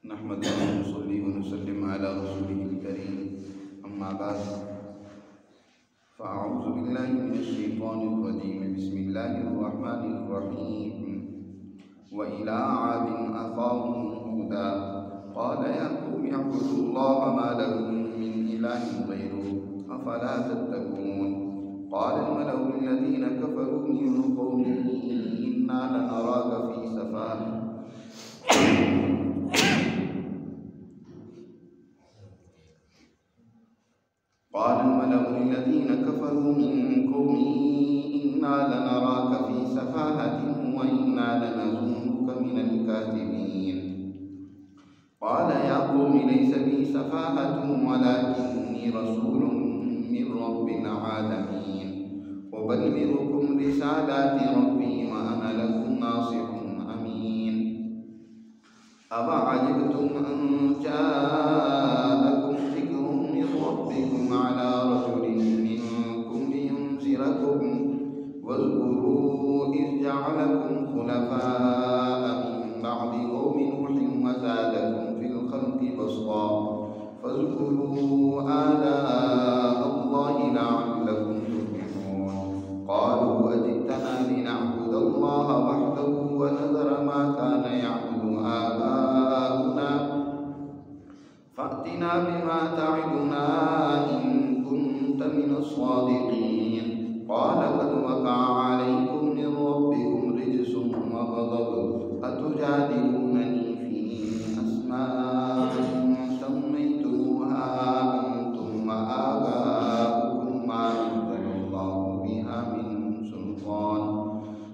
نحمده ونصلي ونسلم على رسوله الكريم أما بعد فأعوذ بالله من الشيطان الرجيم بسم الله الرحمن الرحيم وإلى عاد أخاهم هودا قال يا قوم اعبدوا الله ما لكم من إله غيره أفلا تتقون قال الملأ الذين كفروا من قومه إنا لنراك في سفاهة قال الملأ الذين كفروا من قومه إنا لنراك في سفاهة وإنا لنظنك من الكاذبين قال يا قوم ليس بي سفاهة ولكني رسول من رب العالمين أبلغكم رسالات ربي وأنا لكم ناصح أمين أوعجبتم أن جاءكم ذكر من ربكم على رجل منكم لينذركم واذكروا إذ جعلكم خلفاء من بعد قوم نوح وزادكم في الخلق بسطا فاذكروا آلاء الله لعلكم تفلحون قالوا أجئتنا لنعبد الله وحده ونذر ما كان يعبد آباؤنا فأتنا بما تعدنا إن كنت من الصادقين قال قد وقع عليكم من ربكم رجس وغضب أتجادلونني في أسماء سميتموها أنتم وآباؤكم ما أنزل الله بها من سلطان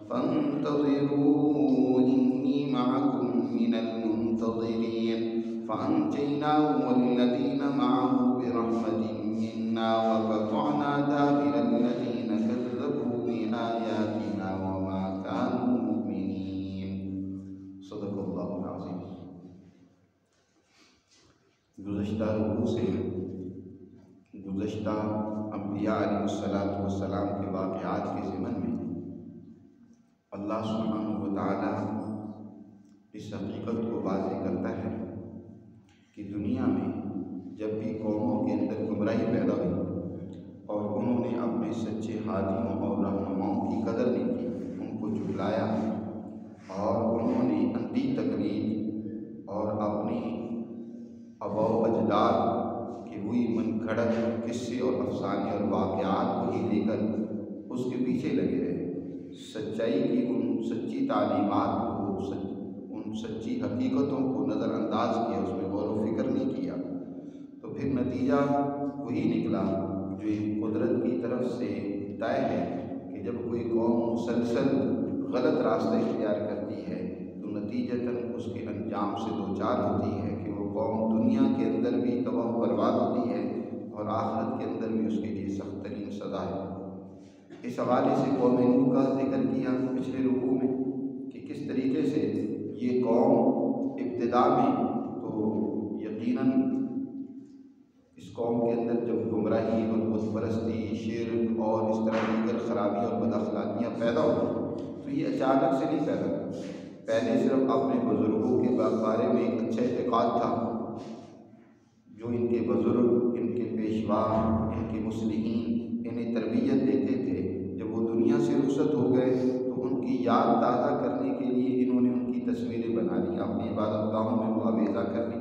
فانتظروا إني معكم من المنتظرين فأنجيناه والذين معه برحمة منا وقطعنا دابر الذين كذبوا بآياتنا وما كانوا مؤمنين صدق اللہ العظیم۔ گزشتہ رکوع سے گزشتہ انبیاء علیہ السلام کے واقعات کے ضمن میں اللہ سبحانہ وتعالی اس حقیقت کو واضح کرتا ہے کہ دنیا میں جب بھی قوموں کے اندر گمراہی پیدا ہوئی اور انہوں نے اپنے سچے ہادیوں اور رہنماؤں کی قدر نہیں کی، ان کو جھٹلایا اور انہوں نے اندھی تقلید اور اپنی آباء و اجداد کی ہوئی من گھڑت قصے اور افسانے اور واقعات کو ہی لے کر اس کے پیچھے لگے رہے، سچائی کی ان سچی تعلیمات کو، ان سچی حقیقتوں کو نظر انداز کیا، اس میں غور و فکر نہیں کیا، تو پھر نتیجہ وہی نکلا جو قدرت کی طرف سے طے ہے کہ جب کوئی قوم مسلسل غلط راستہ اختیار کرتی ہے تو نتیجتاً اس کے انجام سے دوچار ہوتی ہے کہ وہ قوم دنیا کے اندر بھی تباہ و برباد ہوتی ہے اور آخرت کے اندر بھی اس کے لیے سخت ترین سزا ہے۔ اس حوالے سے قوم نوح کا ذکر کیا پچھلے رکوع میں کہ کس طریقے سے یہ قوم ابتدا میں تو یقیناً اس قوم کے اندر جب گمراہی اور بت پرستی، شرک اور اس طرح دیگر خرابی اور بد اخلاقیاں پیدا ہوئی تو یہ اچانک سے نہیں پیدا ہوئی، پہلے صرف اپنے بزرگوں کے بارے میں ایک اچھا اعتقاد تھا جو ان کے بزرگ، ان کے پیشوا، ان کے مصلحین انہیں تربیت دیتے تھے۔ جب وہ دنیا سے رخصت ہو گئے تو ان کی یاد تازہ کرنے کے لیے انہوں نے ان کی تصویریں بنا لی، اپنی عبادت گاہوں میں وہ آویزہ کر لی،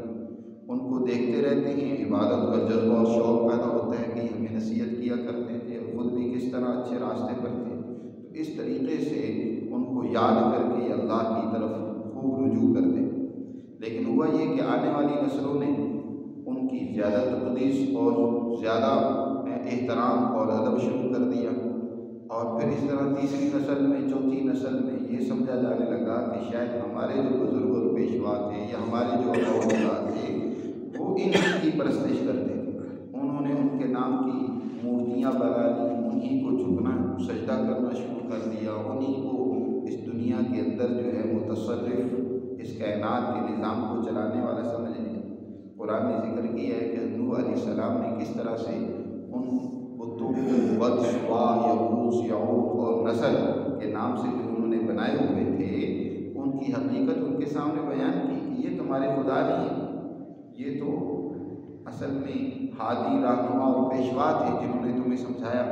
ان کو دیکھتے رہتے ہیں، عبادت کا جذبہ اور شوق پیدا ہوتا ہے کہ ہمیں نصیحت کیا کرتے تھے، خود بھی کس طرح اچھے راستے پر تھے، تو اس طریقے سے ان کو یاد کر کے اللہ کی طرف خوب رجوع کرتے۔ لیکن ہوا یہ کہ آنے والی نسلوں نے ان کی زیادہ تقدیس اور زیادہ احترام اور ادب شروع کر دیا، اور پھر اس طرح تیسری نسل میں، چوتھی نسل میں یہ سمجھا جانے لگا کہ شاید ہمارے جو بزرگ اور پیشوا تھے یا ہمارے جو آباء تھے وہ ان کی پرستش کرتے تھے، انہوں نے ان کے نام کی مورتیاں بنا لی، انہی کو جھکنا سجدہ کرنا شروع کر دیا، انہی کو اس دنیا کے اندر جو ہے متصرف، اس کائنات کے نظام کو چلانے والا سمجھ لیا۔ قرآن نے ذکر کیا ہے کہ نوح علیہ السلام نے کس طرح سے ان بتوں کو ود، سوا، یغوث، یعوق اور نسل کے نام سے جو انہوں نے بنائے ہوئے تھے ان کی حقیقت ان کے سامنے بیان کی کہ یہ تمہارے تمہارے خدا نہیں ہے، یہ تو اصل میں ہادی رہنما اور پیشوا تھے جنہوں نے تمہیں سمجھایا۔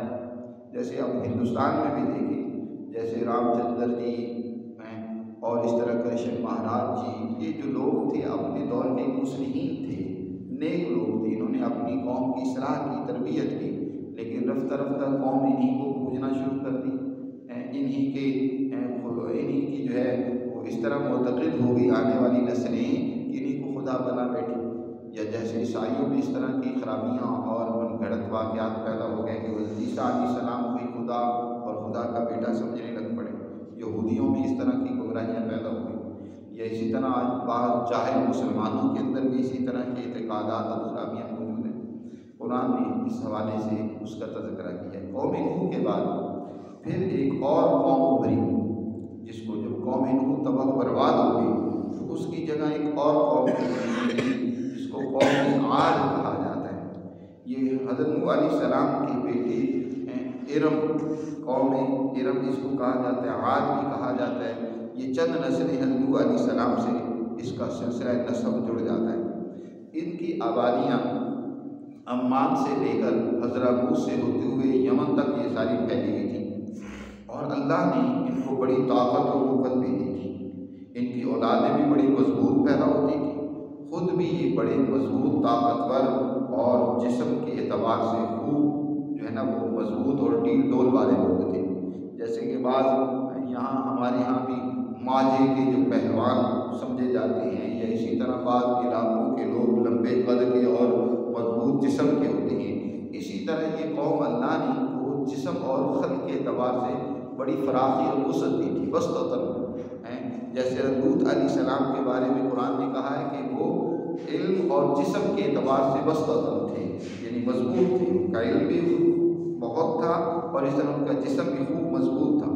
جیسے اب ہندوستان میں بھی دیکھیں، جیسے رام چندر جی ہیں اور اس طرح کرشن مہاراج جی، یہ جو لوگ تھے اپنے دور کے مصلحین تھے، نیک لوگ تھے، انہوں نے اپنی قوم کی اصلاح کی، تربیت کی، لیکن رفتہ رفتہ قوم انہی کو پوجنا شروع کر دی، انہی کی جو ہے وہ اس طرح معتقد ہو گئی آنے والی نسلیں کہ انہی کو خدا بنا بیٹھی۔ یا جیسے عیسائیوں میں اس طرح کی خرابیاں اور من گھڑت واقعات پیدا ہو گئے کہ وہ عیسیٰ علیہ السلام کو ہی خدا اور خدا کا بیٹا سمجھنے لگ پڑے۔ یہودیوں میں اس طرح کی گمراہیاں پیدا ہو گئی، یا اسی طرح آج بعض جاہل مسلمانوں کے اندر بھی اسی طرح کے اعتقادات اور خرابیاں موجود ہیں۔ قرآن نے اس حوالے سے اس کا تذکرہ کیا ہے۔ قوم نوح کے بعد پھر ایک اور قوم ابھری، جس کو جب قوم نوح تباہ برباد ہو گئی تو اس کی جگہ ایک اور قوم ابھری جس کو قوم عاد کہا جاتا ہے۔ یہ حضرت نوح علیہ السلام کے بیٹے ارم، قوم ارم جس کو کہا جاتا ہے، عاد بھی کہا جاتا ہے۔ یہ چند نسلیں حضرت نوح علیہ السلام سے اس کا سلسلہ نسب جڑ جاتا ہے۔ ان کی آبادیاں عمان سے لے کر حضرموت سے ہوتے ہوئے یمن تک یہ ساری پھیلی ہوئی تھیں، اور اللہ نے ان کو بڑی طاقت اور قوت بھی دی تھی۔ ان کی اولادیں بھی بڑی مضبوط پیدا ہوتی تھیں، خود بھی یہ بڑے مضبوط، طاقتور اور جسم کے اعتبار سے خوب جو ہے نا وہ مضبوط اور ڈیل ڈول والے لوگ تھے۔ جیسے کہ بعض ہمارے یہاں بھی ماجھے کے جو پہلوان سمجھے جاتے ہیں، یا اسی طرح بعض علاقوں کے لوگ لمبے قد کے اور مضبوط جسم کے ہوتے ہیں، اسی طرح یہ قوم اللہ نے ان کو جسم اور خلق کے اعتبار سے بڑی فراخی اور وسعت دی تھی، وسطاً۔ جیسے لوط علیہ السلام کے بارے میں قرآن نے کہا ہے کہ وہ علم اور جسم کے اعتبار سے وسطاً تھے، یعنی مضبوط تھے، ان کا علم بھی بہت تھا اور اس طرح ان کا جسم بھی خوب مضبوط تھا۔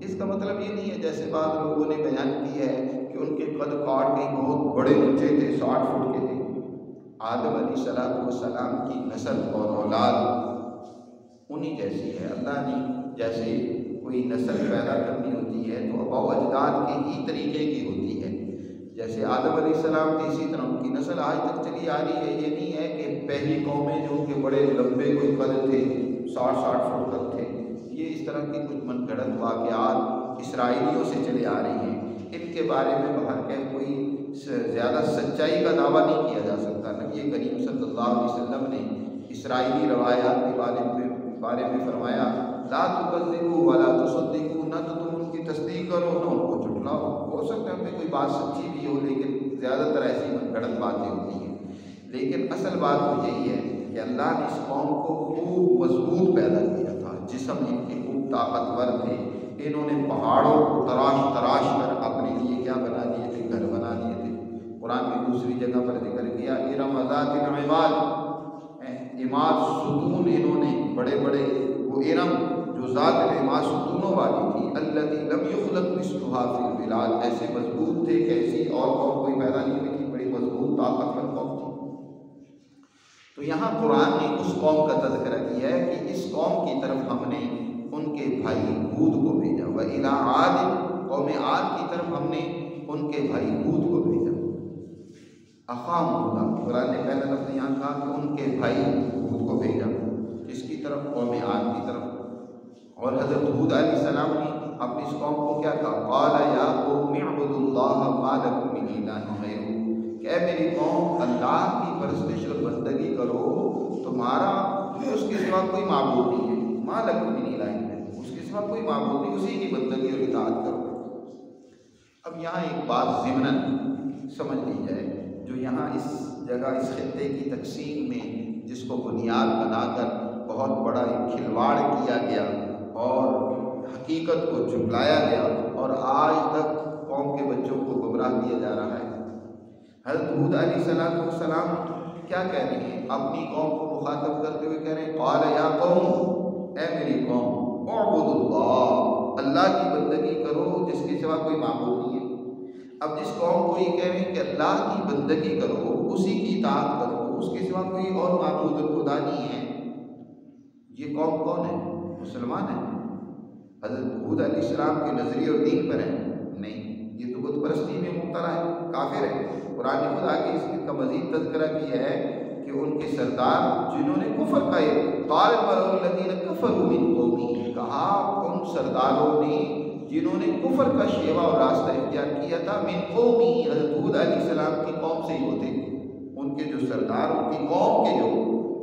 اس کا مطلب یہ نہیں ہے جیسے بعض لوگوں نے بیان کیا ہے کہ ان کے قد کاٹ کہیں بہت بڑے اونچے تھے، 60 فٹ کے تھے۔ آدم علیہ السلام کی نسل اور اولاد انہی جیسی ہے۔ اللہ نے جیسے کوئی نسل پیدا کرنی ہوتی ہے تو آباء و اجداد کے ہی طریقے کی ہوتی ہے، جیسے آدم علیہ السلام کی اسی طرح ان کی نسل آج تک چلی آ رہی ہے۔ یہ نہیں ہے کہ پہلی قومیں جو کہ بڑے لمبے کوئی قد تھے، 60 فٹ تک تھے، یہ اس طرح کی کچھ من گھڑت واقعات اسرائیلیوں سے چلے آ رہی ہیں۔ ان کے بارے میں بہرکیف کوئی زیادہ سچائی کا دعویٰ نہیں کیا جا سکتا۔ نبی کریم صلی اللہ علیہ وسلم نے اسرائیلی روایات کے بارے میں فرمایا، لا تکذبوا ولا تصدقوا، نہ تو تم ان کی تصدیق کرو نہ ان کو جھٹلاؤ۔ ہو سکتا ہے ان میں کوئی بات سچی بھی ہو، لیکن زیادہ تر ایسی من گھڑت باتیں ہوتی ہیں۔ لیکن اصل بات تو یہی ہے کہ اللہ نے اس قوم کو خوب مضبوط پیدا کیا تھا، جسم ان کے خوب طاقتور تھے۔ انہوں نے پہاڑوں کو تراش تراش کر اپنے لیے کیا بنا لیے تھے، گھر بنا لیے تھے۔ قرآن میں دوسری جگہ پر ذکر کیا، ارم ذات العماد، عماد ستون انہوں نے بڑے بڑے، وہ ارم جو ذات العماد ستونوں والی تھی، التی لم یخلق مثلها فی البلاد، ایسے مضبوط تھے کہ ایسی اور قوم کوئی پیدا نہیں ہوئی تھی، بڑی مضبوط طاقتور قوم تھی۔ تو یہاں قرآن نے اس قوم کا تذکرہ کیا ہے کہ اس قوم کی طرف ہم نے ان کے بھائی ہود کو بھیجا، وَإِلَىٰ عَادٍ، قوم عاد کی طرف ہم نے ان کے بھائی ہود کو بھیجا۔ اخاہم ہود، قرآن نے پہلا لفظ یہاں کہا کہ ان کے بھائی ہود کو بھیجا، کس کی طرف؟ قوم عاد کی طرف۔ اور حضرت ہود علیہ السلام نے اپنی اس قوم کو کیا کہا؟ قَالَ يَا قَوْمِ اعْبُدُوا اللَّهَ مَا لَكُم مِّنْ إِلَٰهٍ غَيْرُهُ، کہ اے میری قوم اللہ کی پرستش اور بندگی کرو، تمہارا اس کے سوا کوئی معبود نہیں ہے، مَا لَكُم مِّنْ إِلَٰهٍ غَيْرُهُ، اس کے سوا کوئی معبود نہیں، اسی کی بندگی اور اطاعت کرو۔ اب یہاں ایک بات ضمناً سمجھ لی جائے، جو یہاں اس جگہ اس خطے کی تقسیم میں جس کو بنیاد بنا کر بہت بڑا ایک کھلواڑ کیا گیا اور حقیقت کو جھٹلایا گیا اور آج تک قوم کے بچوں کو گمراہ کیا جا رہا ہے۔ حضرت ہود علیہ السلام کیا کہہ رہے ہیں؟ اپنی قوم کو مخاطب کرتے ہوئے کہہ رہے ہیں، قال یا قوم، اے میری قوم، اعبدوا اللہ، اللہ کی بندگی کرو جس کے سوا کوئی معبود نہیں ہے۔ اب جس قوم کو یہ کہہ رہے ہیں کہ اللہ کی بندگی کرو، اسی کی اطاعت کرو، اس کے سوا کوئی اور معبود خدا نہیں ہے، یہ قوم کون ہے؟ مسلمان ہے؟ حضرت ہود علیہ السلام کے نظریے اور دین پر ہے؟ نہیں، یہ تو بت پرستی میں مبتلا ہے، کافر ہے۔ قرآن نے خود آگے اس کا مزید تذکرہ کیا ہے کہ ان کے سردار جنہوں نے کفر کا قال الملأ الذین کفروا من قومہ، کہا ان سرداروں نے جنہوں نے کفر کا شیوا اور راستہ اختیار کیا تھا، من قومہ، حضرت ہود علیہ السلام کی قوم سے ہی ہوتے، ان کے جو سردار ان کی قوم کے جو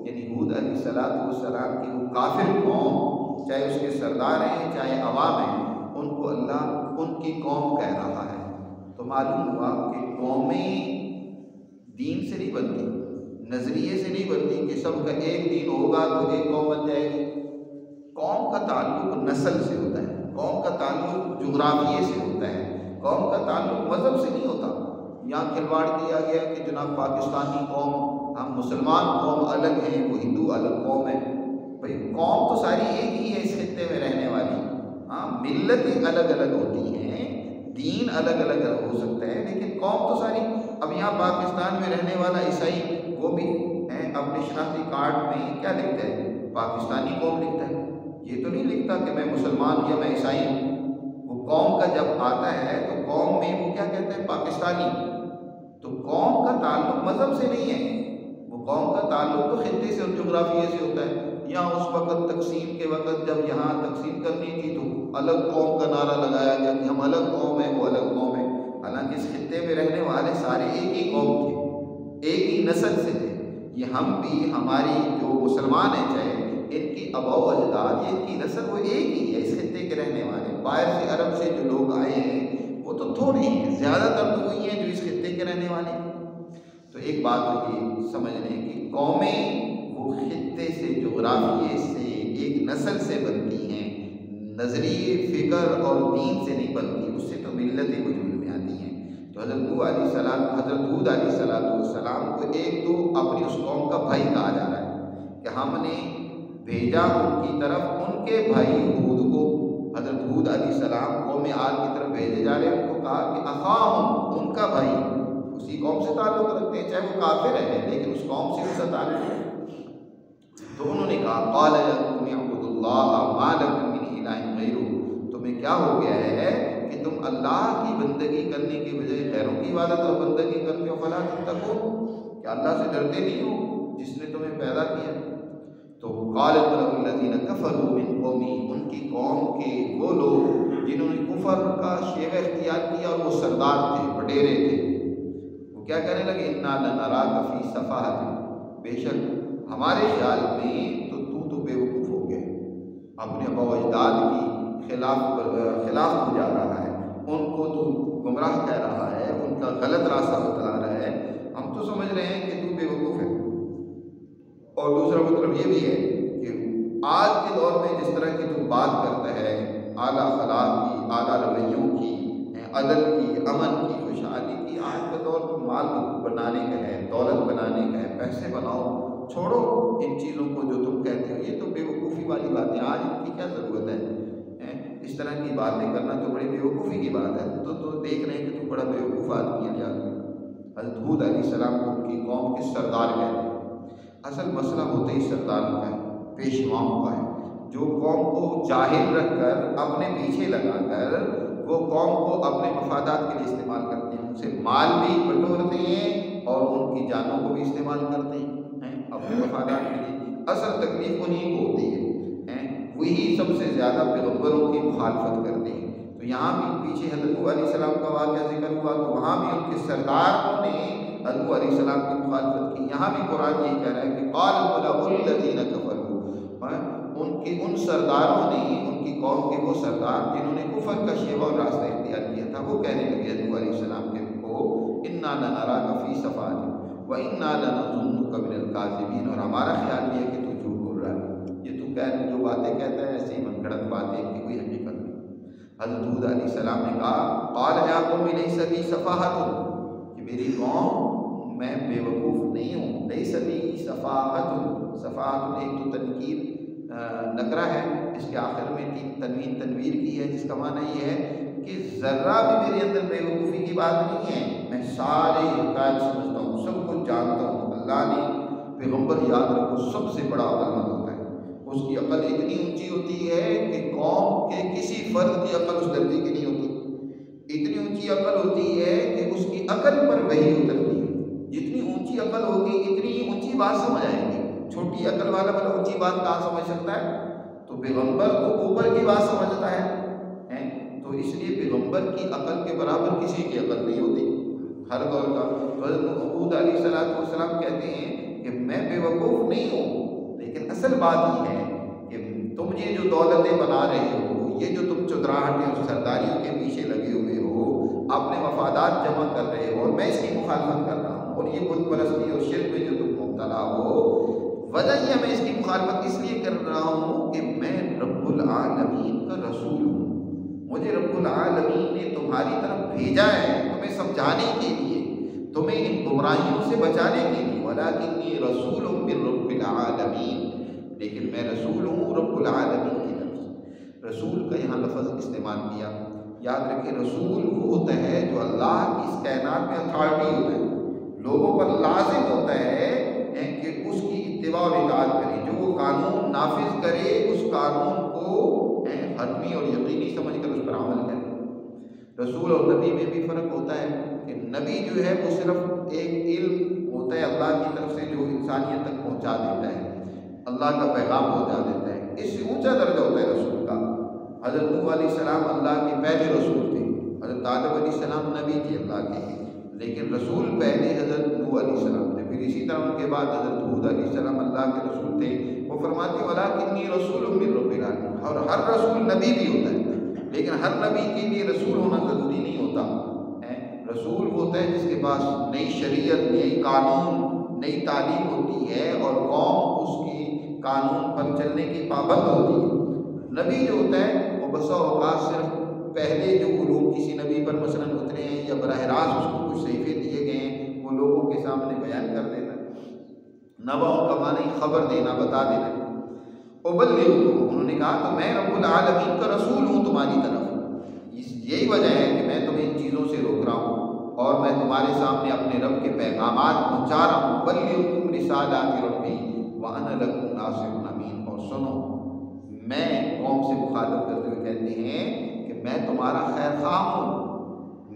یعنی ہود علیہ السلام کی وہ کافر قوم، چاہے اس کے سردار ہیں چاہے عوام ہیں، ان کو اللہ ان کی قوم کہہ رہا ہے۔ تو معلوم ہوا کہ قومیں دین سے نہیں بنتی، نظریے سے نہیں بنتی کہ سب کا ایک دین ہوگا تو ایک قوم بن جائے گی۔ قوم کا تعلق نسل سے ہوتا ہے، قوم کا تعلق جغرافیے سے ہوتا ہے، قوم کا تعلق مذہب سے نہیں ہوتا۔ یہاں کھلواڑ کیا گیا کہ جناب پاکستانی قوم، ہم مسلمان قوم الگ ہیں، وہ ہندو الگ قوم ہے۔ بھئی قوم تو ساری ایک ہی ہے اس خطے میں رہنے والی، ہاں ملتیں الگ الگ ہوتی ہیں، دین الگ الگ ہو سکتا ہے، لیکن قوم تو ساری۔ اب یہاں پاکستان میں رہنے والا عیسائی وہ بھی اپنے شناختی کارڈ میں کیا لکھتا ہے؟ پاکستانی قوم لکھتا ہے، یہ تو نہیں لکھتا کہ میں مسلمان یا میں عیسائی ہوں۔ وہ قوم کا جب آتا ہے تو قوم میں وہ کیا کہتے ہیں؟ پاکستانی۔ تو قوم کا تعلق مذہب سے نہیں ہے، وہ قوم کا تعلق تو خطے سے اور جغرافیے سے ہوتا ہے۔ یہاں اس وقت تقسیم کے وقت جب یہاں تقسیم کرنی تھی تو الگ قوم کا نعرہ لگایا گیا کہ ہم الگ قوم ہیں، وہ الگ قوم ہے، حالانکہ اس خطے میں رہنے والے سارے ایک ہی قوم تھے، ایک ہی نسل سے تھے۔ یہ ہم بھی، ہماری جو مسلمان ہیں چاہے ان کی آباء و اجداد، ان کی نسل وہ ایک ہی ہے، اس خطے کے رہنے والے۔ باہر سے عرب سے جو لوگ آئے ہیں وہ تو تھوڑے ہیں، زیادہ تر تو وہی ہیں جو اس خطے کے رہنے والے ہیں۔ تو ایک بات تو یہ سمجھ لیں کہ قومیں وہ خطے سے، جغرافیے سے، ایک نسل سے بنتی ہیں، نظریے، فکر اور دین سے نہیں بنتی، اس سے تو ملتیں وجود میں آتی ہیں۔ تو حضرت ہود علیہ السلام کو ایک تو اپنی اس قوم کا بھائی کہا جا رہا ہے کہ ہم نے بھیجا ان کی طرف ان کے بھائی ہود کو۔ حضرت ہود علیہ السلام قوم عاد کی طرف بھیجے جا رہے ہیں، ان کو کہا کہ اخاہم، ان کا بھائی، اسی قوم سے تعلق رکھتے ہیں، چاہے وہ کافر ہے لیکن اس قوم سے ان کا تعلق ہے۔ تو انہوں نے کہا قال یا قوم اعبدوا اللہ ما لکم من الہ غیرہ، تمہیں کیا ہو گیا ہے کہ تم اللہ کی بندگی کرنے کے بجائے غیروں کی عبادت اور بندگی کرتے ہو؟ فلا تتقون، کہ اللہ سے ڈرتے نہیں ہو جس نے تمہیں پیدا کیا۔ تو قال الملأ الذین کفروا من قومہ، ان کی قوم کے وہ لوگ جنہوں نے کفر کا شیوہ اختیار کیا اور وہ سردار تھے، وڈیرے تھے، وہ کیا کہنے لگے؟ انا لنراک فی سفاہۃ، بے شک ہمارے خیال میں تو بے وقوف ہو گئے، اپنے آباء و اجداد کی خلاف ہو جا رہا ہے، ان کو تو گمراہ کہہ رہا ہے، ان کا غلط راستہ بتلا رہا ہے، ہم تو سمجھ رہے ہیں کہ تو بے وقوف ہے۔ اور دوسرا مطلب یہ بھی ہے کہ آج کے دور میں جس طرح کی تو بات کرتا ہے اعلیٰ اخلاق کی، اعلیٰ رویوں کی، عدل کی، امن کی، خوشحالی کی، آج کا دور تو مال بنانے کا ہے، دولت بنانے کا ہے، پیسے بناؤ، چھوڑو ان چیزوں کو جو تم کہتے ہو، یہ تو بے وقوفی والی باتیں، آج ان کی کیا ضرورت ہے؟ اس طرح کی باتیں کرنا تو بڑی بے وقوفی کی بات ہے، تو دیکھ رہے ہیں کہ تو بڑا بے وقوف آدمی ہے۔ حضرت ہود علیہ السلام کو ان کی قوم کے سردار کہتے ہیں۔ اصل مسئلہ ہوتا ہی سرداروں کا ہے، پیشواؤں کا ہے، جو قوم کو جاہل رکھ کر، اپنے پیچھے لگا کر وہ قوم کو اپنے مفادات کے لیے استعمال کرتے ہیں، ان سے مال بھی بٹورتے ہیں اور ان کی جانوں کو بھی استعمال کرتے ہیں اپنے مفادات کے لیے۔ اصل تکلیف انہیں کو ہوتی ہے، وہی سب سے زیادہ پیغمبروں کی مخالفت کرتے ہیں۔ تو یہاں بھی پیچھے حضرت علیہ السلام کا واقعہ ذکر ہوا، تو وہاں بھی ان کے سرداروں نے حضرت علیہ السلام کی مخالفت کی۔ یہاں بھی قرآن یہی کہہ رہا ہے کہ قال الملأ الذین کفروا، ان سرداروں نے، ان کی قوم کے وہ سردار جنہوں نے کفر کا شیوا اور راستہ اختیار کیا تھا، وہ کہنے لگے حضرت علیہ السلام کے کو انا لنراک فی سفاہۃ وانا لنظنک من الکاذبین، اور ہمارا خیال یہ ہے کہ تو جھوٹ بول رہا ہے، یہ تو جو باتیں کہتا ہے ایسی من گھڑت باتیں کہ کوئی حقیقت نہیں۔ حضرت ہود علیہ السلام نے کہا قال یا قوم لیس بی سفاہۃ، کہ میری قوم میں بے وقوف نہیں ہوں، لیس بی سفاہۃ، سفاہۃ ایک تو تنکیر نکرہ ہے، اس کے آخر میں تنوین تنویر کی ہے، جس کا معنی یہ ہے کہ ذرہ بھی میرے اندر بے وقوفی کی بات نہیں ہے، میں سارے حقائق سمجھتا ہوں، سب کچھ جانتا ہوں۔ اللہ نے پیغمبر یاد رکھو سب سے بڑا عقل مند ہوتا ہے، اس کی عقل اتنی اونچی ہوتی ہے کہ قوم کے کسی فرد کی عقل اس درجے کی نہیں ہوتی، اتنی اونچی کی عقل ہوتی ہے کہ اس کی عقل پر وحی اترتی ہے. جتنی اونچی عقل ہوگی اتنی اونچی بات سمجھ آئے گی. چھوٹی عقل والا بڑا اونچی بات کہاں سمجھ سکتا ہے؟ تو پیغمبر تو اوپر کی بات سمجھتا ہے. تو اس لیے پیغمبر کی عقل کے برابر کسی کی عقل نہیں ہوتی ہر دور کا. حضرت ہود علیہ السلام کہتے ہیں کہ میں بے وقوف نہیں ہوں، لیکن اصل بات یہ ہے کہ تم یہ جو دولتیں بنا رہے ہو، یہ جو تم چودراہٹیں اور سرداریوں کے پیچھے لگے ہوئے ہو، اپنے مفادات جمع کر رہے ہو، اور میں اس کی مخالفت کر رہا ہوں. اور یہ بت پرستی اور شرک میں جو تم مبتلا ہو، وجہ یہ میں اس کی مخالفت اس لیے کر رہا ہوں کہ میں رب العالمین کا رسول ہوں. مجھے رب العالمین نے تمہاری طرف بھیجا ہے تمہیں سمجھانے کے لیے، تمہیں ان گمراہیوں سے بچانے کے لیے. وَلَٰكِنِّي رَسُولٌ مِّن رَّبِّ الْعَالَمِينَ، لیکن میں رسول ہوں رب العالمین کی طرف سے. رسول کا یہاں لفظ استعمال کیا. یاد رکھیں رسول وہ ہوتا ہے جو اللہ کی اس کائنات میں اتھارٹی ہوتا ہے، لوگوں پر لازم ہوتا ہے کہ اس کی اتباع اور اطاعت کرے. جو وہ قانون نافذ کرے اس قانون کو حتمی اور یقینی سمجھ کر اس پر عمل کرے. رسول اور نبی میں بھی فرق ہوتا ہے کہ نبی جو ہے وہ صرف ایک علم ہوتا ہے اللہ کی طرف سے جو انسانیت تک پہنچا دیتا ہے، اللہ کا پیغام پہنچا دیتا ہے. اس سے اونچا درجہ ہوتا ہے رسول کا. حضرت نوح علیہ السلام اللہ کے پہلے رسول تھے. حضرت آدم علیہ السلام نبی تھے اللہ کے، لیکن رسول پہلے حضرت نوح علیہ السلام تھے. پھر اسی طرح ان کے بعد حضرت ہود علیہ السلام اللہ کے رسول تھے. وہ فرماتے ہیں وَلَٰكِنِّي رَسُولٌ مِّن رَّبِّ الْعَالَمِينَ. اور ہر رسول نبی بھی ہوتا ہے، لیکن ہر نبی کے لیے رسول ہونا ضروری نہیں ہوتا. رسول ہوتا ہے جس کے پاس نئی شریعت، نئی قانون، نئی تعلیم ہوتی ہے اور قوم اس کی قانون پر چلنے کی پابند ہوتی ہے. نبی جو ہوتا ہے وہ بسا اوقات صرف پہلے جو علوم کسی نبی پر مثلاً اترے ہیں یا براہ راست اس کو کچھ صحیفے دیے گئے ہیں وہ لوگوں کے سامنے بیان کر دیتا ہے. نبأ کا معنی خبر دینا، بتا دینا. ابلغکم، انہوں نے کہا کہ میں رب العالمین کا رسول ہوں تمہاری طرف. یہی وجہ ہے کہ میں تمہیں ان چیزوں سے روک رہا ہوں اور میں تمہارے سامنے اپنے رب کے پیغامات پہنچا رہا ہوں. ابلغکم رسالات ربی وانا لکم ناصح امین. اور سنو، میں قوم سے مخاطب کرتے ہوئے کہتے ہیں کہ میں تمہارا خیر خواہ ہوں.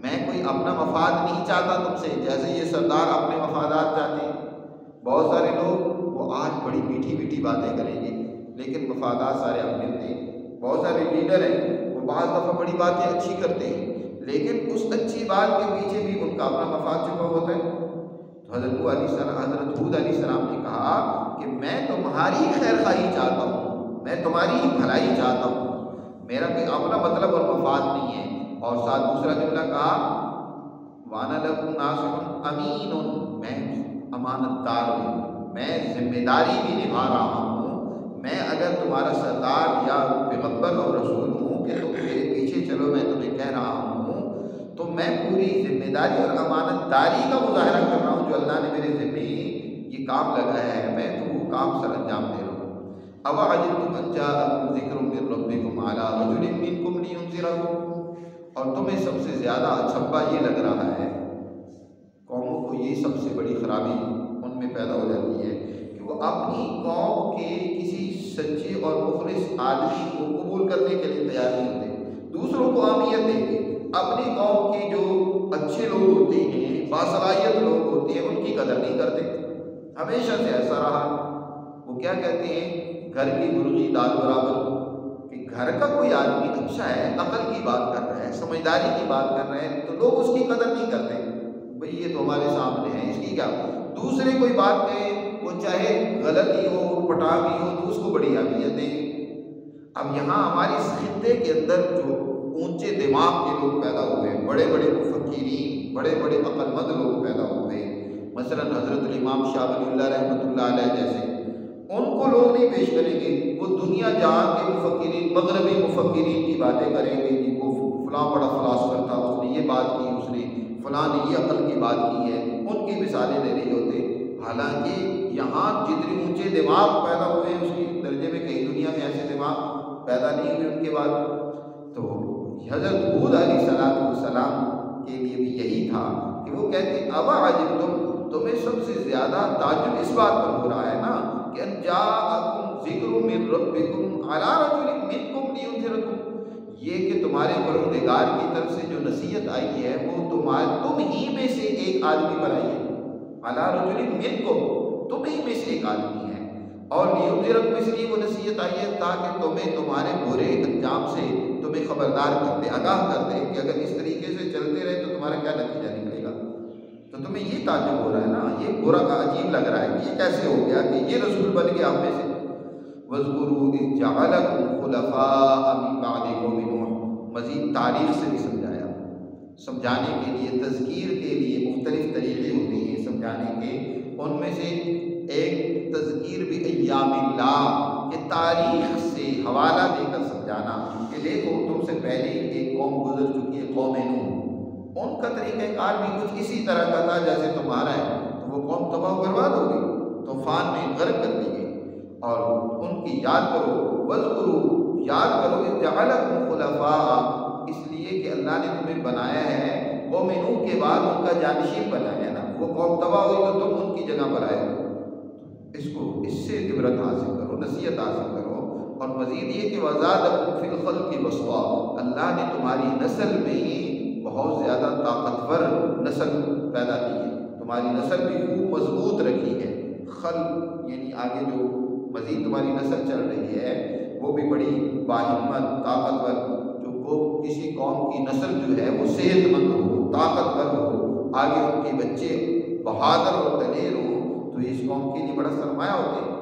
میں کوئی اپنا مفاد نہیں چاہتا تم سے، جیسے یہ سردار اپنے مفادات چاہتے ہیں. بہت سارے لوگ وہ آج بڑی میٹھی میٹھی باتیں کریں گے لیکن مفادات سارے اپنے ہوتے ہیں. بہت سارے لیڈر ہیں وہ بعض دفعہ بڑی باتیں اچھی کرتے ہیں لیکن اس اچھی بات کے پیچھے بھی ان کا اپنا مفاد چھپا ہوتا ہے. تو حضرت ہود علیہ السلام نے کہا کہ میں تمہاری خیر خواہی چاہتا ہوں، میں تمہاری بھلائی چاہتا ہوں، میرا کوئی اپنا مطلب اور مفاد نہیں ہے. اور ساتھ دوسرا جملہ کہا وانا لکم ناصح امین، میں امانت دار ہوں، میں ذمہ داری بھی نبھا رہا ہوں. میں اگر تمہارا سردار یا پیغمبر اور رسول ہوں کہ تم میرے پیچھے چلو، میں تمہیں کہہ رہا ہوں تو میں پوری ذمہ داری اور امانت داری کا مظاہرہ کر رہا ہوں. جو اللہ نے میرے ذمہ یہ کام لگایا ہے میں تو وہ کام سر انجام دے رہا ہوں. اوعجبتم ان جاءکم ذکر من ربکم علی رجل منکم لینذرکم. اور تمہیں سب سے زیادہ اچھبا یہ لگ رہا ہے، قوموں کو یہ سب سے بڑی خرابی ان میں پیدا ہو جاتی ہے کہ وہ اپنی قوم کے کسی سچے اور مخلص آدمی کو قبول کرنے کے لیے تیار نہیں ہوتے. دوسروں کو اہمیت دیں گے، اپنی قوم کے جو اچھے لوگ ہوتے ہیں، باصلاحیت لوگ ہوتے ہیں، ان کی قدر نہیں کرتے. ہمیشہ سے ایسا رہا. وہ کیا کہتے ہیں، گھر کی مرغی دال برابر. کہ گھر کا کوئی آدمی اچھا ہے، عقل کی بات کر رہا ہے، سمجھداری کی بات کر رہے ہیں تو لوگ اس کی قدر نہیں کرتے. بھئی یہ تو ہمارے سامنے ہے، اس کی کیا. دوسرے کوئی بات کہیں وہ چاہے غلط ہی ہو، پٹا بھی ہو تو اس کو بڑی اہمیت دیں گے. اب یہاں ہمارے اس خطے کے اندر جو اونچے دماغ کے لوگ پیدا ہوئے، بڑے بڑے مفکرین، بڑے بڑے عقل مند لوگ پیدا ہوئے، مثلا حضرت الامام شاہ ولی اللہ رحمۃ اللہ علیہ جیسے، ان کو لوگ نہیں پیش کریں گے. وہ دنیا جہاں کے مفکرین، مغربی مفکرین کی باتیں کریں گے کہ وہ فلاں بڑا فلاسفر تھا، اس نے یہ بات کی، اس نے فلاں نے یہ عقل کی بات کی ہے، ان کی مثالیں دے رہے ہوتے. حالانکہ یہاں جتنے اونچے دماغ پیدا ہوئے ہیں اس کی درجے میں کئی دنیا میں ایسے دماغ پیدا نہیں ہوئے ان کے بعد. تو حضرت ہود علیہ السلام کے لیے بھی یہی تھا کہ وہ کہتے اوعجبتم، تمہیں سب سے زیادہ تعجب اس بات پر ہو رہا ہے نا کہ ان جاءکم ذکر من ربکم علی رجل منکم لینذرکم. یہ کہ تمہارے پروردگار کی طرف سے جو نصیحت آئی ہے وہ تم ہی میں سے ایک آدمی پر آئی ہے، علی رجل منکم، تم ہی میں سے ایک آدمی ہے، اور لینذرکم، اس لیے وہ نصیحت آئی ہے تاکہ تمہیں تمہارے برے انجام سے تمہیں خبردار کر دے، آگاہ کر دے کہ اگر اس طریقے سے چلتے رہے تو تمہارا کیا نتیجہ نکلے گا۔ تو تمہیں یہ تعجب ہو رہا ہے نا، یہ برا عجیب لگ رہا ہے کہ یہ کیسے ہو گیا کہ یہ رسول بن گیا ہم میں سے۔ وَاذْكُرُوا إِذْ جَعَلَكُمْ خُلَفَاءَ مِن بَعْدِ قَوْمِ نُوحٍ، مزید تاریخ سے بھی سمجھایا، سمجھانے کے لیے، تذکیر کے لیے مختلف طریقے ہوتے ہیں سمجھانے کے، ان میں سے ایک تذکیر بھی ایام اللہ، کہ تاریخ سے حوالہ دے کر سمجھانا کہ دیکھو تم سے پہلے ایک قوم گزر چکی ہے، قوم نوح، ان کا طریقہ کار بھی کچھ اسی طرح کا تھا جیسے تمہارا ہے، تو وہ قوم تباہ و برباد ہو گئی، طوفان میں غرق کر دی گئی، اور ان کی یاد کرو، وَاذْكُرُوا، یاد کرو، اِذْ جَعَلَكُمْ خُلَفَاءَ، اس لیے کہ اللہ نے تمہیں بنایا ہے قوم نوح کے بعد ان کا جانشین بنایا ہے نا، وہ قوم تباہ ہوئی تو تم ان کی جگہ پر آئے ہو، اس سے عبرت حاصل کرو، نصیحت حاصل کرو۔ اور مزید یہ کہ وَزَادَكُمْ فِي الْخَلْقِ بَسْطَةً، اللہ نے تمہاری نسل میں بہت زیادہ طاقتور نسل پیدا کی ہے، تمہاری نسل بھی خوب مضبوط رکھی ہے، خلق یعنی آگے جو مزید تمہاری نسل چل رہی ہے وہ بھی بڑی باہمت، طاقتور، جو کسی قوم کی نسل جو ہے وہ صحت مند ہو، طاقتور ہو، آگے ان کے بچے بہادر اور دلیر ہوں، تو اس قوم کے لیے بڑا سرمایہ ہوتے ہیں۔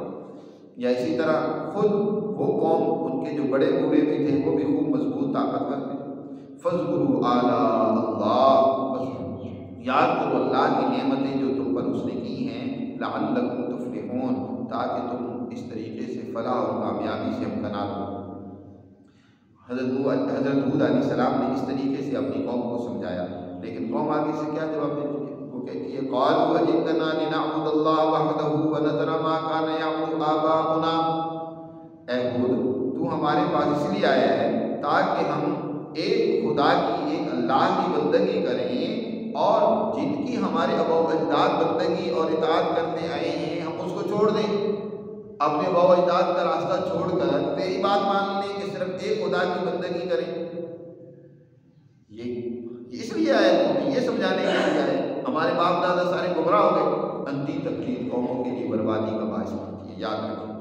یا اسی طرح خود وہ قوم، ان کے جو بڑے بوڑھے بھی تھے وہ بھی خوب مضبوط طاقتور تھے۔ فَاذْكُرُوا آلَاءَ اللَّهِ، یاد کرو اللہ کی نعمتیں جو تم پر اس نے کی ہیں، لَعَلَّكُمْ تُفْلِحُونَ، تاکہ تم اس طریقے سے فلاح اور کامیابی سے ہمکنار ہو۔ حضرت ہود علیہ السلام نے اس طریقے سے اپنی قوم کو سمجھایا، لیکن قوم آگے سے کیا جواب دیتی ہے؟ وہ کہتی ہے قَالُوا أَجِئْتَنَا لِنَعْبُدَ اللَّهَ وَحْدَهُ وَنَذَرَ مَا كَانَ يَعْبُدُ آبَاؤُنَا، اے ہود تو ہمارے پاس اس لیے آیا ہے تاکہ ہم ایک خدا کی، ایک اللہ کی بندگی کریں، اور جن کی ہمارے آباء و اجداد بندگی اور اطاعت کرتے آئے ہیں ہم اس کو چھوڑ دیں، اپنے آباء و اجداد کا راستہ چھوڑ کر تیری بات مان لیں کہ صرف ایک خدا کی بندگی کریں۔ یہ اس لیے آئے، تو یہ سمجھانے کے لیے آئے، ہمارے باپ دادا سارے گمراہ ہو گئے، انتی تقلید قوموں کے لیے بربادی کا باعث بنتی ہے، یاد رکھیں۔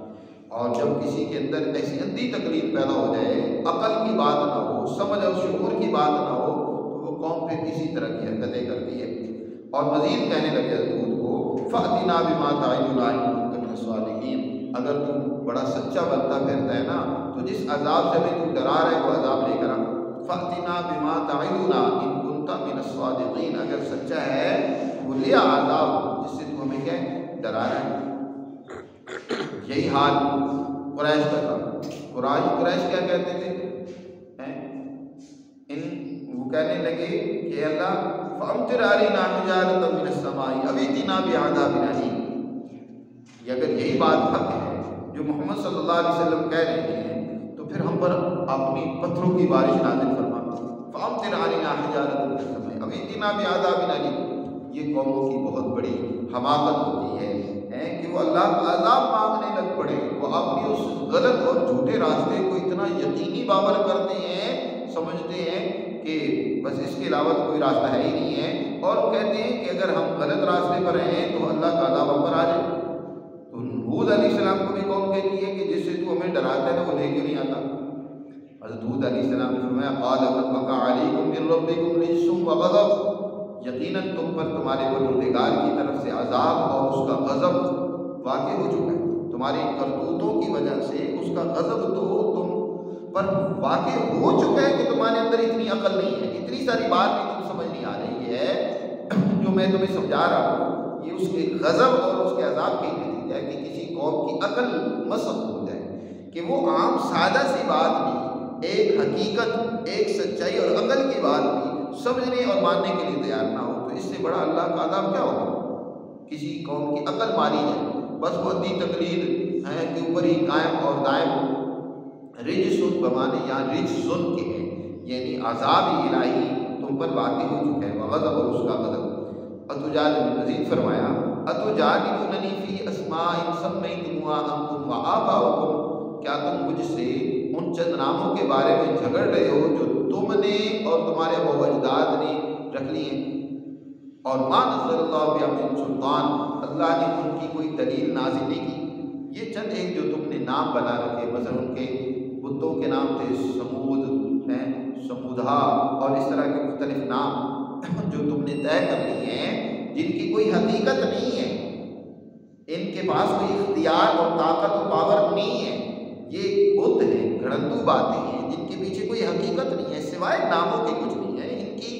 اور جب کسی کے اندر ایسی انتی تقلید پیدا ہو جائے، عقل کی بات نہ ہو، سمجھ اور شعور کی بات نہ ہو، تو وہ قوم پھر اسی طرح کی حرکتیں کرتی ہے۔ اور مزید کہنے لگے حضرت کو فَأْتِنَا بِمَا تَعِدُنَا إِن كُنتَ مِنَ الصَّادِقِينَ، اگر تم بڑا سچا بنتا پھرتا ہے نا تو جس عذاب سے ہمیں تو ڈرا رہا ہے وہ عذاب لے کر آ۔ فَأْتِنَا بِمَا تَعِدُنَا إِن كُنتَ مِنَ الصَّادِقِينَ، اگر سچا ہے وہ لے عذاب جس سے تو ہمیں کیا ڈرا رہا ہے۔ یہی حال قریش کا تھا۔ قریش کیا کہتے تھے؟ وہ کہنے لگے کہ اللہ فَأَمْطِرْ عَلَيْنَا حِجَارَةً مِّنَ السَّمَاءِ أَوْ ائْتِنَا بِعَذَابٍ أَلِيمٍ، یہ اگر یہی بات حق ہے جو محمد صلی اللہ علیہ وسلم کہہ رہے ہیں تو پھر ہم پر اپنی پتھروں کی بارش نازل فرما، فَأَمْطِرْ عَلَيْنَا حِجَارَةً مِّنَ السَّمَاءِ أَوْ ائْتِنَا بِعَذَابٍ أَلِيمٍ۔ یہ قوموں کی بہت بڑی حماقت ہوتی ہے کہ وہ اللہ کا عذاب مانگنے لگ پڑے، وہ اپنی اس غلط اور جھوٹے راستے کو اتنا یقینی باور کرتے ہیں، سمجھتے ہیں کہ بس اس کے علاوہ کوئی راستہ ہے ہی نہیں ہے، اور کہتے ہیں کہ اگر ہم غلط راستے پر ہیں تو اللہ کا عذاب ہم پر آ جائے۔ تو ہود علیہ السلام کو بھی قوم کہتی ہے کہ جس سے تو ہمیں ڈراتا ہے نا وہ لے کے نہیں آتا۔ حضرت ہود علیہ السلام نے فرمایا قَالَ قَدْ وَقَعَ عَلَيْكُم مِّن رَّبِّكُمْ رِجْسٌ وَغَضَبٌ، یقیناً تم پر تمہارے پروردگار کی طرف سے عذاب اور اس کا غضب واقع ہو چکا ہے، تمہاری کرتوتوں کی وجہ سے اس کا غضب تو تم پر واقع ہو چکا ہے کہ تمہارے اندر اتنی عقل نہیں ہے، اتنی ساری بات بھی تم سمجھ نہیں آ رہی ہے جو میں تمہیں سمجھا رہا ہوں، یہ اس کے غضب اور اس کے عذاب کی نتیجہ ہے کہ کسی قوم کی عقل مسخ ہو جائے کہ وہ عام سادہ سی بات بھی، ایک حقیقت، ایک سچائی اور عقل کی بات بھی سمجھنے اور ماننے کے لیے تیار نہ ہو، تو اس سے بڑا اللہ کا عذاب کیا ہوگا؟ کسی قوم کی عقل ماری جائے، بس وہ انتی تقلید ہے کے اوپر ہی قائم اور دائم، رجسن بمانے یا رجسن کے ہیں، یعنی عذاب الہی تم پر واقع ہو چکا ہے، وغضب اور اس کا غضب۔ مزید فرمایا اتجادلوننی فی اسماء سمیتموها انتم وآباؤکم، کیا تم مجھ سے ان چند ناموں کے بارے میں جھگڑ رہے ہو جو تم نے اور تمہارے اباء و اجداد نے رکھ لیے، اور ما نزل اللہ بہا من سلطان، اللہ نے ان کی کوئی دلیل نازل نہیں کی۔ یہ چند ایک جو تم نے نام بنا رکھے، مثلا ان کے بتوں کے نام تھے سمود ہیں، سمودھا، اور اس طرح کے مختلف نام جو تم نے طے کر لیے ہیں، جن کی کوئی حقیقت نہیں ہے، ان کے پاس کوئی اختیار اور طاقت و پاور نہیں ہے، یہ بت ہیں، گھڑندو باتیں ہیں جن کے پیچھے کوئی حقیقت نہیں ہے، سوائے ناموں کے کچھ نہیں ہے۔ ان کی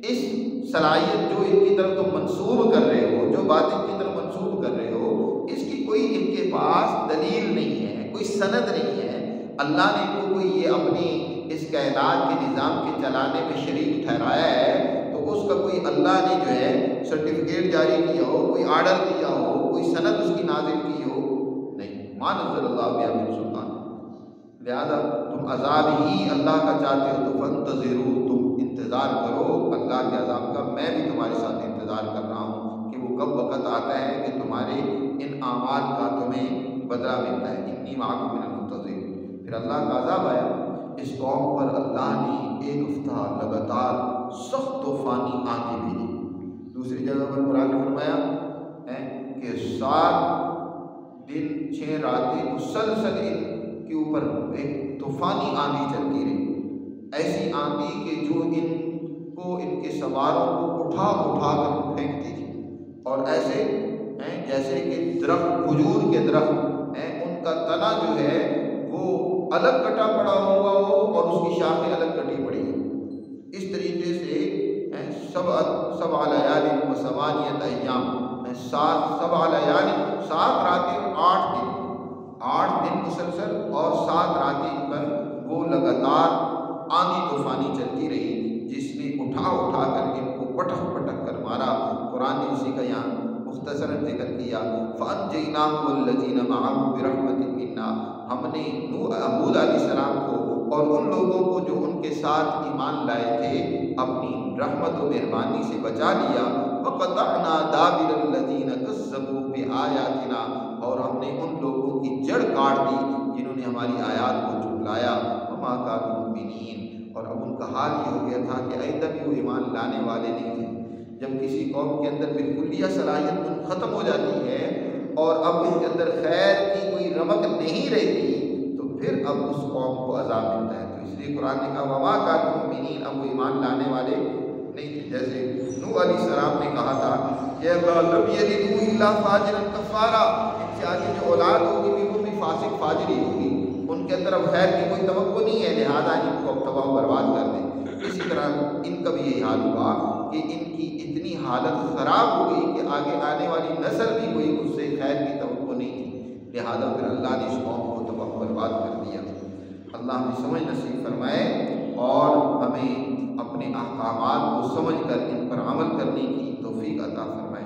اس صلاحیت جو ان کی طرف تم منسوب کر رہے ہو، جو بات ان کی طرف منسوب کر رہے ہو، اس کی کوئی ان کے پاس دلیل نہیں ہے، کوئی سند نہیں ہے۔ اللہ نے ان کو کوئی یہ اپنی اس کائنات کے نظام کے چلانے میں شریک ٹھہرایا ہے، تو اس کا کوئی اللہ نے جو ہے سرٹیفکیٹ جاری کیا ہو، کوئی آرڈر دیا ہو، کوئی سند اس کی نازل کی ہو، نہیں۔ ما نزل اللہ بہا من سلطان، لہذا تم عذاب ہی اللہ کا چاہتے ہو تو فانتظروا، تم انتظار کرو اللہ کے عذاب کا، میں بھی تمہارے ساتھ انتظار کر رہا ہوں کہ وہ کب وقت آتا ہے کہ تمہارے ان اعمال کا تمہیں بدلہ ملتا ہے۔ انی معکم من المنتظرین۔ پھر اللہ کا عذاب آیا، اس قوم پر اللہ نے ایک ہفتہ لگاتار سخت طوفانی آندھی بھیجی۔ دوسری جگہ پر قرآن نے فرمایا کہ 7 دن 6 راتیں مسلسل ان کے اوپر ایک طوفانی آندھی چلتی رہی، ایسی آندھی کہ جو ان کو ان کے سواروں کو اٹھا اٹھا کر پھینکتی تھی، اور ایسے جیسے کہ درخت، کھجور کے درخت ان کا تنا جو ہے وہ الگ کٹا پڑا ہوا ہو اور اس کی شاخیں الگ کٹی پڑی ہو، اس طریقے سے 7 لیال و 8 ایام، 7 لیال 7 راتیں اور 8 دن، 8 دن مسلسل اور 7 راتیں پر وہ لگاتار آندھی طوفانی چلتی رہی، جس نے اٹھا اٹھا کر ان کو پٹک پٹک کر مارا۔ قرآن نے اسی کا یہاں مختصراً ذکر کیا، فَأَنْجَيْنَاهُ وَالَّذِينَ مَعَهُ بِرَحْمَةٍ مِنَّا، ہم نے ہود علیہ السلام کو اور ان لوگوں کو جو ان کے ساتھ ایمان لائے تھے اپنی رحمت و مہربانی سے بچا لیا۔ وَقَطَعْنَا دَابِرَ الَّذِينَ كَذَّبُوا بِآيَاتِنَا، اور ہم نے ان لوگوں کی جڑ کاٹ دی جنہوں نے ہماری آیات کو جھٹلایا۔ وَمَا كَانُوا مُؤْمِنِينَ، اور اب ان کا حال یہ ہو گیا تھا کہ آئندہ بھی وہ ایمان لانے والے نہیں تھے۔ جب کسی قوم کے اندر بالکلیہ صلاحیت ختم ہو جاتی ہے اور اب ان کے اندر خیر کی کوئی رمق نہیں رہتی، تو پھر اب اس قوم کو عذاب ملتا ہے۔ تو اس لیے قرآن نے کہا وَمَا كَانُوا مُؤْمِنِينَ، اب وہ ایمان لانے والے نہیں تھے۔ جیسے نوح علیہ السلام نے کہا تھا کہ اللہ لم یلدوا الا فاجرا کفارا، ان سے آگے جو اولاد ہوگی بھی وہ بھی فاسق فاجر ہی ہوگی، ان کے اندر اب خیر کی کوئی توقع نہیں ہے، لہذا ان کو اب تباہ و برباد کر دیں۔ اسی طرح ان کا بھی یہی حال ہوا کہ ان کی اتنی حالت خراب ہو گئی کہ آگے آنے والی نسل بھی کوئی اس سے خیر کی توقع نہیں تھی، لہذا پھر اللہ نے اس قوم کو تباہ و برباد کر دیا۔ اللہ ہمیں سمجھ نصیب فرمائے اور ہمیں اپنے احکامات کو سمجھ کر ان پر عمل کرنے کی توفیق عطا فرمائے۔